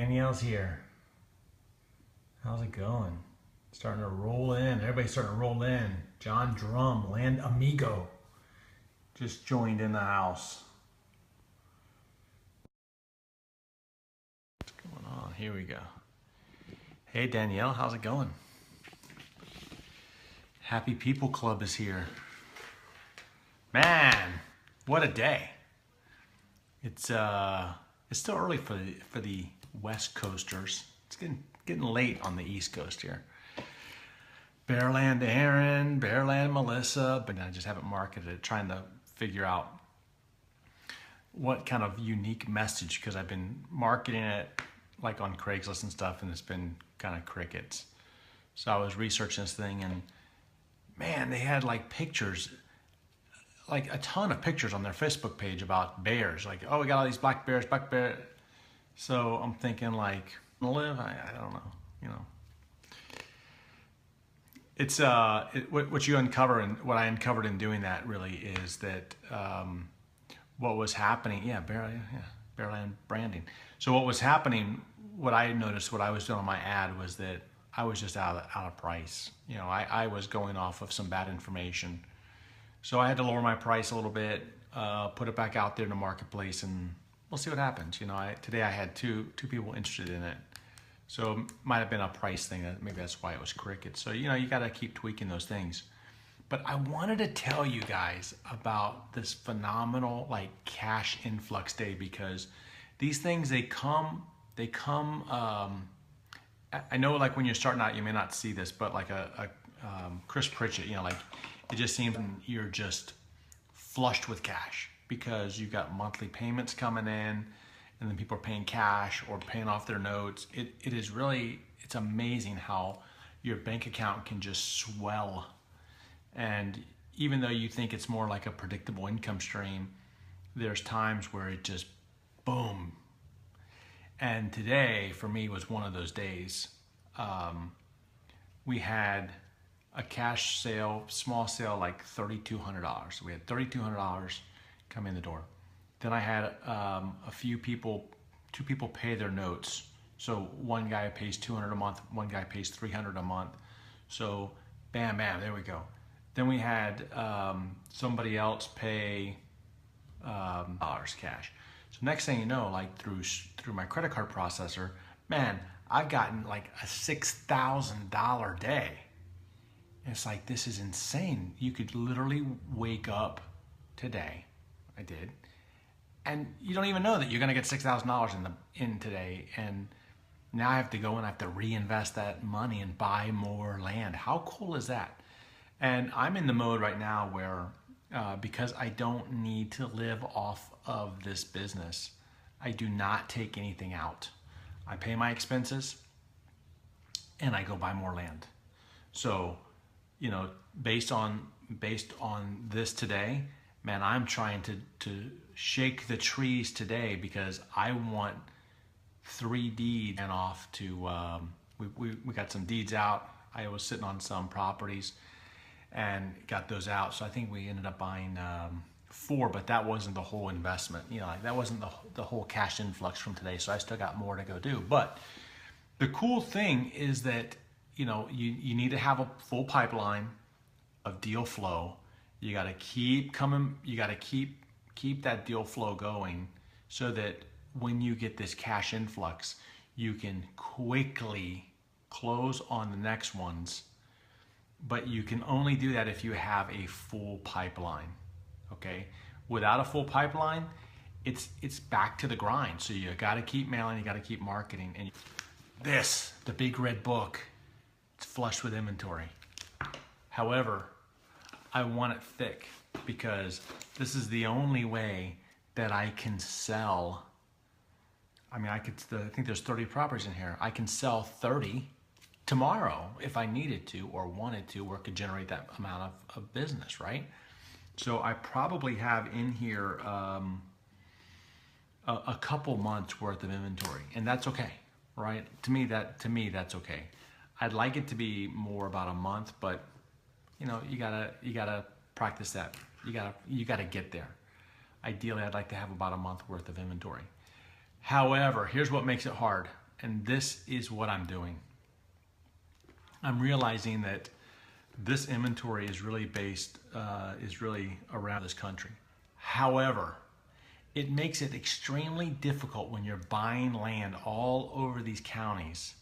Danielle's here. How's it going? Starting to roll in. Everybody's starting to roll in. John Drum, Land Amigo, just joined in the house. What's going on? Here we go. Hey Danielle, how's it going? Happy People Club is here. Man, what a day. It's still early for the West Coasters. It's getting late on the East Coast here. Bearland Aaron, Bearland Melissa, but I just haven't marketed it, trying to figure out what kind of unique message, because I've been marketing it like on Craigslist and stuff, and it's been kind of crickets. So I was researching this thing, and man, they had like pictures, like a ton of pictures on their Facebook page about bears. Like, oh, we got all these black bears, black bear. So I'm thinking like, live, I don't know, you know. It's what you uncover, and what I uncovered in doing that really is that what was happening. Bearland branding. So what was happening, what I noticed, what I was doing on my ad was that I was just out of price. You know, I was going off of some bad information. So I had to lower my price a little bit, put it back out there in the marketplace, and we'll see what happens. You know, today I had two people interested in it. So it might have been a price thing. Maybe that's why it was crickets. So, you know, you got to keep tweaking those things. But I wanted to tell you guys about this phenomenal like cash influx day, because these things, they come, I know like when you're starting out, you may not see this, but like a Chris Pritchett, you know, like it just seems you're just flushed with cash because you've got monthly payments coming in, and then people are paying cash or paying off their notes. It is really, it's amazing how your bank account can just swell. And even though you think it's more like a predictable income stream, there's times where it just boom. And today for me was one of those days. We had a cash sale, small sale, like $3,200. So we had $3,200 come in the door. Then I had two people pay their notes. So one guy pays $200 a month, one guy pays $300 a month. So bam, bam, there we go. Then we had somebody else pay dollars cash. So next thing you know, like through my credit card processor, man, I've gotten like a $6,000 day. And it's like, this is insane. You could literally wake up today, I did, and you don't even know that you're gonna get $6,000 in today. And now I have to go and I have to reinvest that money and buy more land. How cool is that? And I'm in the mode right now where, because I don't need to live off of this business, I do not take anything out. I pay my expenses and I go buy more land. So, you know, based on this today, man, I'm trying to shake the trees today, because I want 3 deeds and off to, we got some deeds out. I was sitting on some properties and got those out. So I think we ended up buying 4, but that wasn't the whole investment. You know, like that wasn't the whole cash influx from today. So I still got more to go do. But the cool thing is that, you know, you need to have a full pipeline of deal flow. You got to keep coming. You got to keep that deal flow going, so that when you get this cash influx, you can quickly close on the next ones. But you can only do that if you have a full pipeline. Okay, without a full pipeline, it's back to the grind. So you got to keep mailing, you got to keep marketing. And the big red book, it's flushed with inventory. However, I want it thick, because this is the only way that I can sell. I mean, I think there's 30 properties in here. I can sell 30 tomorrow if I needed to or wanted to, or could generate that amount of business, right? So I probably have in here a couple months worth of inventory, and that's okay, right? To me, that's okay. I'd like it to be more about a month, but you know, you gotta practice that. You gotta get there. Ideally, I'd like to have about a month worth of inventory. However, here's what makes it hard. And this is what I'm doing. I'm realizing that this inventory is really based, is really around this country. However, it makes it extremely difficult when you're buying land all over these counties.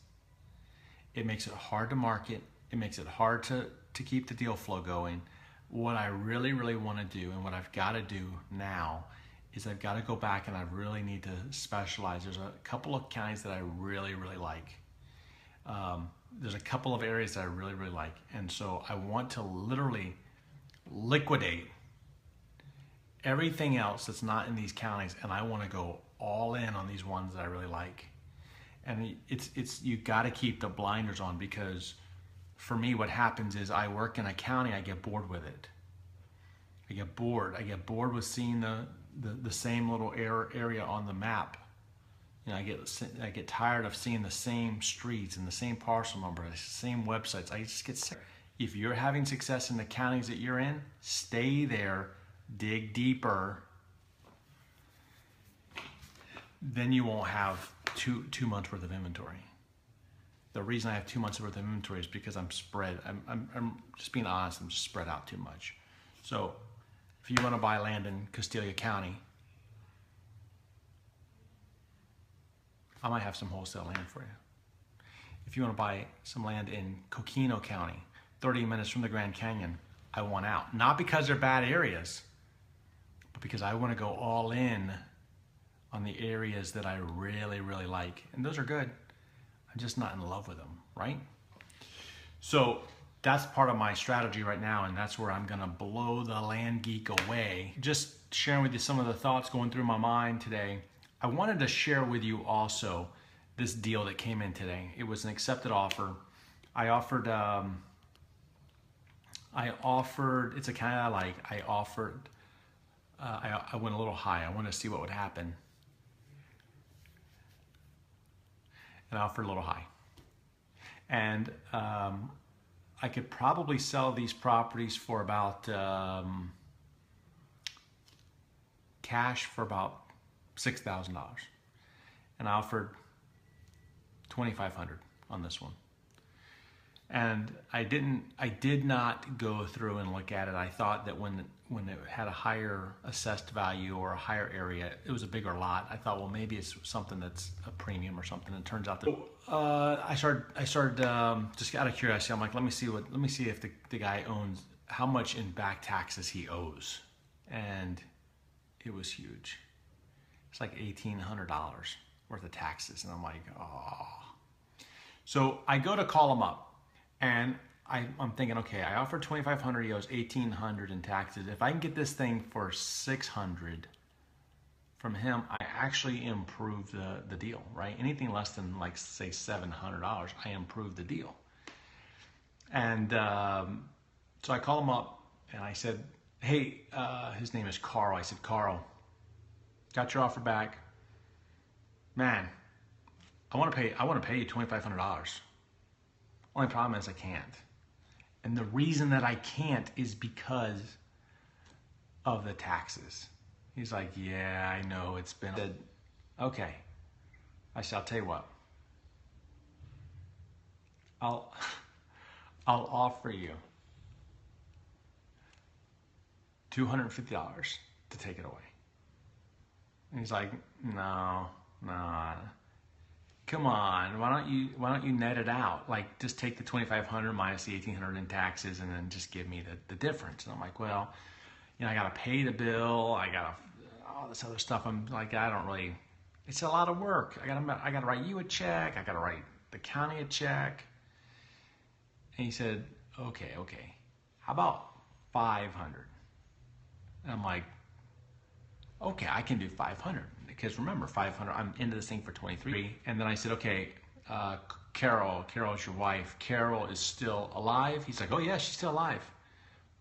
It makes it hard to market. It makes it hard to keep the deal flow going. What I really, really want to do and what I've got to do now is I've got to go back and I really need to specialize. There's a couple of counties that I really, really like. There's a couple of areas that I really, really like. And so I want to literally liquidate everything else that's not in these counties, and I want to go all in on these ones that I really like. And it's you got to keep the blinders on, because for me what happens is I work in a county, I get bored with it. I get bored with seeing the same little area on the map. You know, I get tired of seeing the same streets and the same parcel number, the same websites. I just get sick. If you're having success in the counties that you're in, stay there, dig deeper. Then you won't have two months worth of inventory. The reason I have 2 months worth of inventory is because I'm spread. I'm just being honest. I'm just spread out too much. So if you want to buy land in Castilla County, I might have some wholesale land for you. If you want to buy some land in Coquino County, 30 minutes from the Grand Canyon, I want out. Not because they're bad areas, but because I want to go all in on the areas that I really, really like. And those are good. I'm just not in love with them, right? So that's part of my strategy right now, and that's where I'm gonna blow the land geek away. Just sharing with you some of the thoughts going through my mind today. I wanted to share with you also this deal that came in today. It was an accepted offer. I offered, it's a kind of like, I went a little high. I wanted to see what would happen. And I offered a little high. And I could probably sell these properties for about, cash for about $6,000. And I offered $2,500 on this one. And I did not go through and look at it. I thought that when it had a higher assessed value or a higher area, it was a bigger lot. I thought, well, maybe it's something that's a premium or something. And it turns out that I started just out of curiosity. I'm like, let me see if the guy owns, how much in back taxes he owes, and it was huge. It's like $1,800 worth of taxes, and I'm like, oh. So I go to call him up. And I'm thinking, okay, I offered $2,500, he owes $1,800 in taxes. If I can get this thing for $600 from him, I actually improve the deal, right? Anything less than, like, say $700, I improve the deal. And so I call him up and I said, hey, his name is Carl. I said, Carl, got your offer back. Man, I want to pay you $2,500. Only problem is I can't. And the reason that I can't is because of the taxes. He's like, yeah, I know it's been. I said, okay. I said, I'll tell you what. I'll offer you $250 to take it away. And he's like, no. Come on, why don't you net it out? Like, just take the $2,500 minus the $1,800 in taxes, and then just give me the difference. And I'm like, well, you know, I gotta pay the bill, I gotta all this other stuff. I'm like, I don't really. It's a lot of work. I gotta write you a check. I gotta write the county a check. And he said, okay. How about $500? And I'm like, okay, I can do $500. Because remember, $500, I'm into this thing for 23. And then I said, okay, Carol's your wife. Carol is still alive? He's like, oh yeah, she's still alive.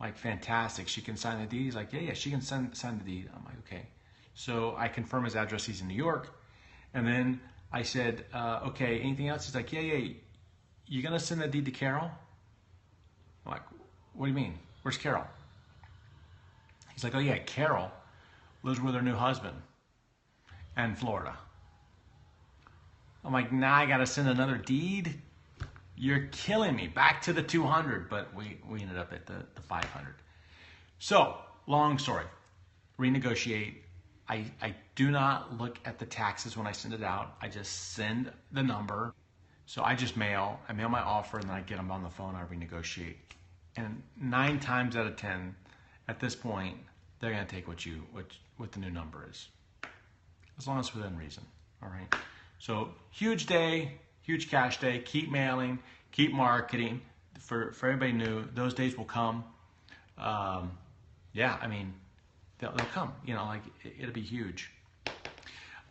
I'm like, fantastic. She can sign the deed? He's like, yeah, she can sign the deed. I'm like, okay. So I confirm his address. He's in New York. And then I said, okay, anything else? He's like, yeah. You gonna send the deed to Carol? I'm like, what do you mean? Where's Carol? He's like, oh yeah, Carol lives with her new husband in Florida. I'm like, now I got to send another deed. You're killing me. Back to the 200, but we ended up at the 500. So, long story. Renegotiate. I do not look at the taxes when I send it out. I just send the number. So I just mail. I mail my offer, and then I get them on the phone. I renegotiate. And 9 times out of 10, at this point, they're going to take what the new number is, as long as it's within reason. All right. So huge day, huge cash day. Keep mailing, keep marketing. For everybody new, those days will come. Yeah, I mean, they'll come. You know, like it'll be huge.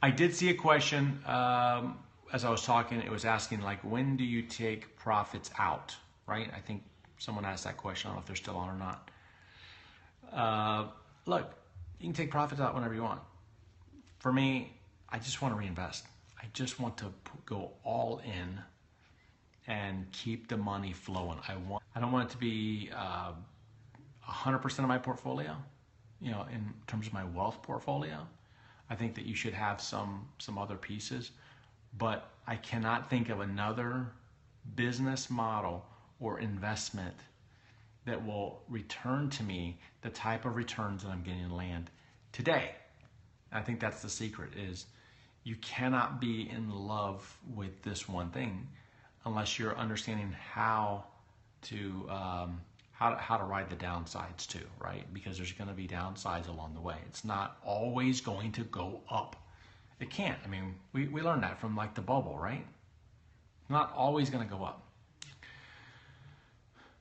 I did see a question as I was talking. It was asking like, when do you take profits out? Right? I think someone asked that question. I don't know if they're still on or not. Look, you can take profits out whenever you want. For me, I just want to reinvest. I just want to go all in and keep the money flowing. I don't want it to be 100% of my portfolio, you know, in terms of my wealth portfolio. I think that you should have some other pieces, but I cannot think of another business model or investment that will return to me the type of returns that I'm getting in land today. I think that's the secret, is you cannot be in love with this one thing unless you're understanding how to ride the downsides too, right? Because there's going to be downsides along the way. It's not always going to go up. It can't. I mean, we learned that from like the bubble, right? Not always going to go up.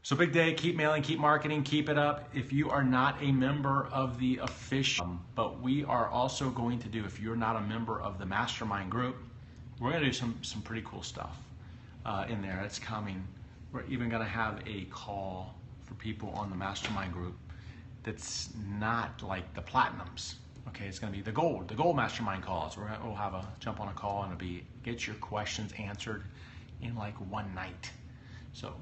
So big day, keep mailing, keep marketing, keep it up. If you are not a member of the official, but we are also going to do, if you're not a member of the mastermind group, we're going to do some pretty cool stuff in there. It's coming. We're even going to have a call for people on the mastermind group that's not like the platinums. Okay, it's going to be the gold mastermind calls. We'll have a jump on a call and it'll be get your questions answered in like one night. So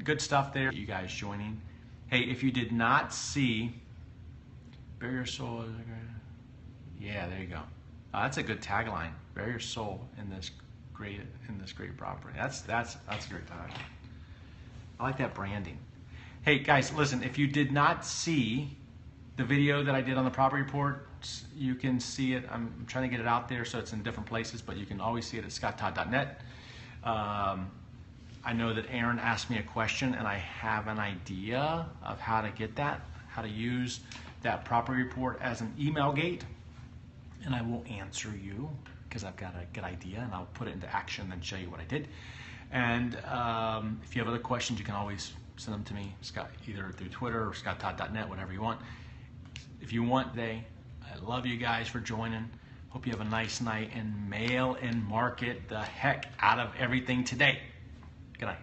good stuff there. You guys joining. Hey, if you did not see, bury your soul. Yeah, there you go. That's a good tagline. Bury your soul in this great property. That's a great tagline. I like that branding. Hey guys, listen. If you did not see the video that I did on the property report, you can see it. I'm trying to get it out there so it's in different places, but you can always see it at scotttodd.net. I know that Aaron asked me a question and I have an idea of how to get that, how to use that property report as an email gate. And I will answer you because I've got a good idea and I'll put it into action and show you what I did. And if you have other questions, you can always send them to me, Scott, either through Twitter or scotttodd.net, whatever you want. If you want today, I love you guys for joining. Hope you have a nice night and mail and market the heck out of everything today. Good night.